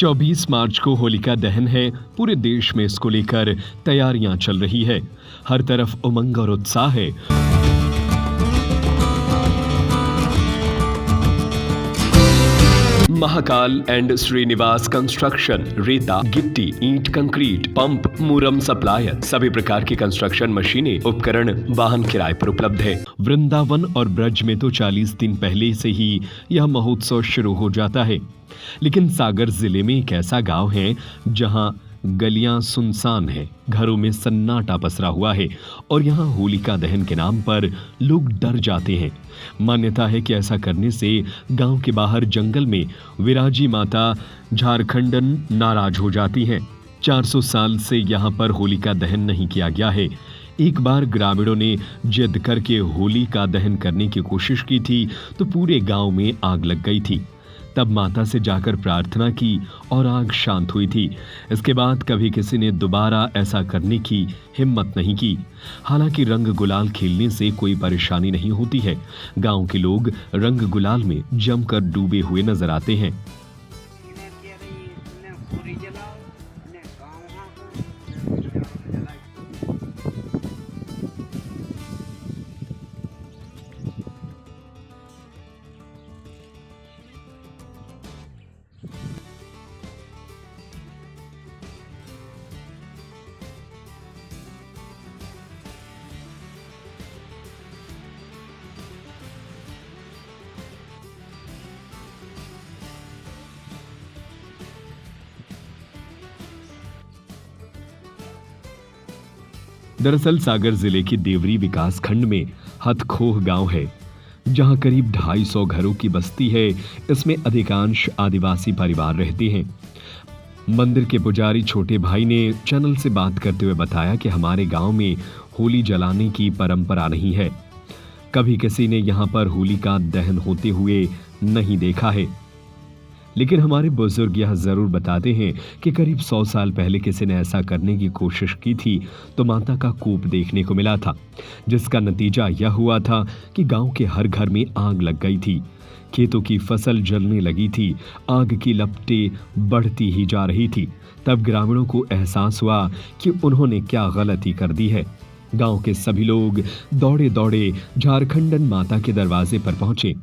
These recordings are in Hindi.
24 मार्च को होलिका दहन है। पूरे देश में इसको लेकर तैयारियां चल रही है। हर तरफ उमंग और उत्साह है। महाकाल एंड श्रीनिवास कंस्ट्रक्शन रेता, गिट्टी, ईंट, कंक्रीट, पंप, मुरम सप्लायर, सभी प्रकार की कंस्ट्रक्शन मशीनें, उपकरण, वाहन किराए पर उपलब्ध है। वृंदावन और ब्रज में तो 40 दिन पहले से ही यह महोत्सव शुरू हो जाता है। लेकिन सागर जिले में एक ऐसा गांव है जहां गलियां सुनसान है, घरों में सन्नाटा पसरा हुआ है और यहाँ होलिका दहन के नाम पर लोग डर जाते हैं। मान्यता है कि ऐसा करने से गांव के बाहर जंगल में विराजी माता झारखंडन नाराज हो जाती हैं। 400 साल से यहाँ पर होलिका दहन नहीं किया गया है। एक बार ग्रामीणों ने जिद करके होली का दहन करने की कोशिश की थी तो पूरे गांव में आग लग गई थी। तब माता से जाकर प्रार्थना की और आग शांत हुई थी। इसके बाद कभी किसी ने दोबारा ऐसा करने की हिम्मत नहीं की। हालांकि रंग गुलाल खेलने से कोई परेशानी नहीं होती है। गांव के लोग रंग गुलाल में जमकर डूबे हुए नजर आते हैं। दरअसल सागर जिले के देवरी विकास खंड में हथखोह गांव है, जहां करीब 250 घरों की बस्ती है। इसमें अधिकांश आदिवासी परिवार रहते हैं। मंदिर के पुजारी छोटे भाई ने चैनल से बात करते हुए बताया कि हमारे गांव में होली जलाने की परंपरा नहीं है। कभी किसी ने यहां पर होली का दहन होते हुए नहीं देखा है। लेकिन हमारे बुजुर्ग यह जरूर बताते हैं कि करीब 100 साल पहले किसी ने ऐसा करने की कोशिश की थी तो माता का कोप देखने को मिला था, जिसका नतीजा यह हुआ था कि गांव के हर घर में आग लग गई थी। खेतों की फसल जलने लगी थी। आग की लपटें बढ़ती ही जा रही थी। तब ग्रामीणों को एहसास हुआ कि उन्होंने क्या गलती कर दी है। गांव के सभी लोग दौड़े दौड़े झारखंडन माता के दरवाजे पर पहुंचे,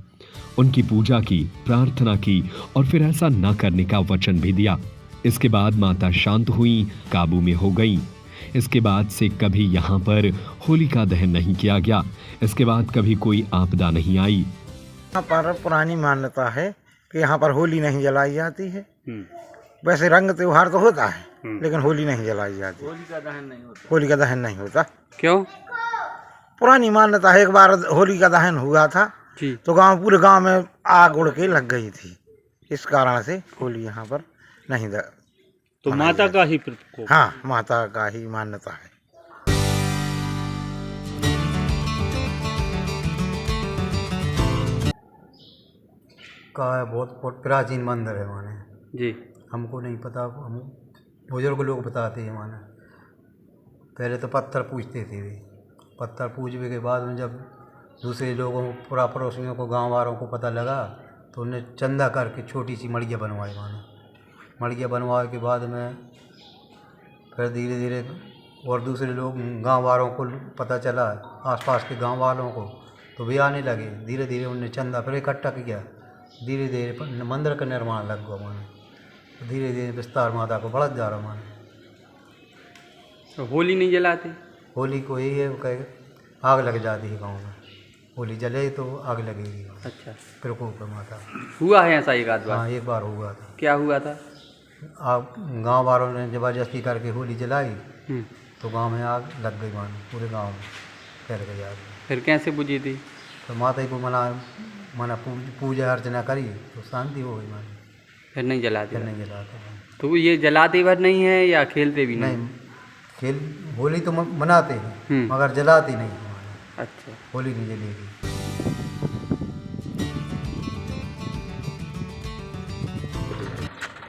उनकी पूजा की, प्रार्थना की और फिर ऐसा न करने का वचन भी दिया। इसके बाद माता शांत हुई, काबू में हो गई। इसके बाद से कभी यहाँ पर होली का दहन नहीं किया गया। इसके बाद कभी कोई आपदा नहीं आई। यहाँ पर पुरानी मान्यता है कि यहाँ पर होली नहीं जलाई जाती है। वैसे रंग त्योहार तो होता है, लेकिन होली नहीं जलाई जाती। होली का दहन नहीं होता। होली का दहन नहीं होता। क्यों? पुरानी मान्यता है। एक बार होली का दहन हुआ था तो पूरे गांव में आग उड़ के लग गई थी। इस कारण से होली यहाँ पर नहीं तो माता का ही प्रकोप। हाँ, माता का ही मान्यता है। का बहुत प्राचीन मंदिर है माने जी। हमको नहीं पता, हम बुजुर्ग लोग बताते हैं माने। पहले तो पत्थर पूजते थे वे। पत्थर पूजने के बाद में जब दूसरे लोगों को, पूरा पड़ोसियों को, गांव वालों को पता लगा तो उन्हें चंदा करके छोटी सी मड़िया बनवाई माने। मड़िया बनवाने के बाद में फिर धीरे धीरे और दूसरे लोग, गांव वालों को पता चला, आसपास के गांव वालों को, तो वे आने लगे। धीरे धीरे उन्हें चंदा फिर इकट्ठा किया। धीरे धीरे मंदिर का निर्माण लग गया माने। धीरे धीरे विस्तार माता को बढ़त जा रहा माने। तो होली नहीं जलाते? होली को यही है, कहे आग लग जाती है गाँव में। होली जले तो आग लगेगी। अच्छा, प्रकोप माता हुआ है ऐसा एक आध बार? हाँ, एक बार हुआ था। क्या हुआ था? आग गांव वालों ने जबरदस्ती करके होली जलाई तो गांव में आग लग गई मानो। पूरे गांव में फैल गई आग। फिर कैसे बुझी थी? तो माता को मना पूजा अर्चना करी तो शांति हो गई मानो। फिर नहीं जलाते? फिर नहीं जलाते। तो ये जलाते भर नहीं है या खेलते भी नहीं? खेल होली तो मनाते हैं मगर जलाती नहीं। अच्छा, होली नहीं जलेगी।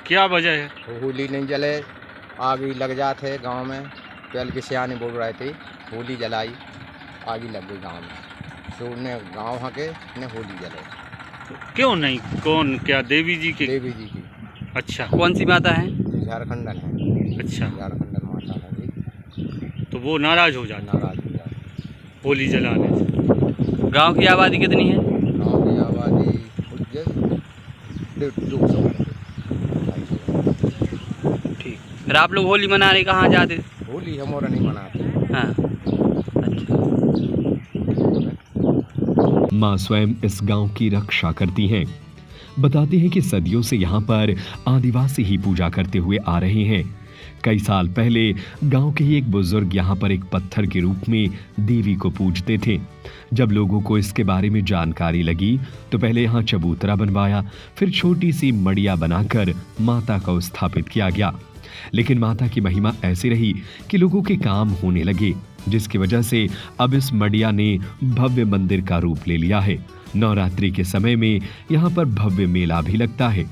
क्या वजह है? होली नहीं जले, आग भी लग जाते गांव में। पहले के सियाने बोल रहे थे होली जलाई, आग ही लग गई गांव में। तो उन्हें गांव हके ने होली जले। क्यों नहीं? कौन? क्या देवी जी की? देवी जी की। अच्छा, कौन सी माता है? झारखंडन है। अच्छा, झारखंडन माता है जी। तो वो नाराज हो जाना नाराज हो जाए। होली जलाने से। गांव की आबादी कितनी है? गाँव की आबादी 200 है। ठीक। फिर आप लोग होली मनाने कहाँ जाते? होली हम और नहीं मनाते। हाँ। माँ स्वयं इस गांव की रक्षा करती हैं। बताते हैं कि सदियों से यहाँ पर आदिवासी ही पूजा करते हुए आ रहे हैं। कई साल पहले गांव के ही एक बुजुर्ग यहाँ पर एक पत्थर के रूप में देवी को पूजते थे। जब लोगों को इसके बारे में जानकारी लगी तो पहले यहाँ चबूतरा बनवाया, फिर छोटी सी मड़िया बनाकर माता को स्थापित किया गया। लेकिन माता की महिमा ऐसी रही कि लोगों के काम होने लगे, जिसकी वजह से अब इस मड़िया ने भव्य मंदिर का रूप ले लिया है। नवरात्रि के समय में यहाँ पर भव्य मेला भी लगता है।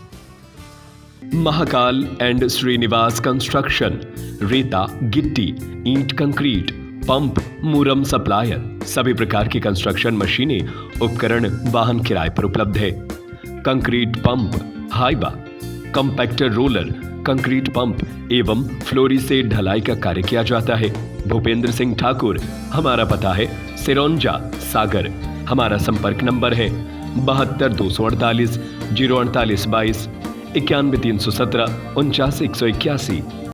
महाकाल एंड श्रीनिवास कंस्ट्रक्शन रेता, गिट्टी, ईंट, कंक्रीट, पंप, मुरम सप्लायर, सभी प्रकार की कंस्ट्रक्शन मशीनें, उपकरण, वाहन किराए पर उपलब्ध है। Concrete pump, Hyva, compactor roller, concrete pump एवं फ्लोरी से ढलाई का कार्य किया जाता है। भूपेंद्र सिंह ठाकुर, हमारा पता है सिरौंजा, सागर। हमारा संपर्क नंबर है 72 248 048 22 91 317 49 181।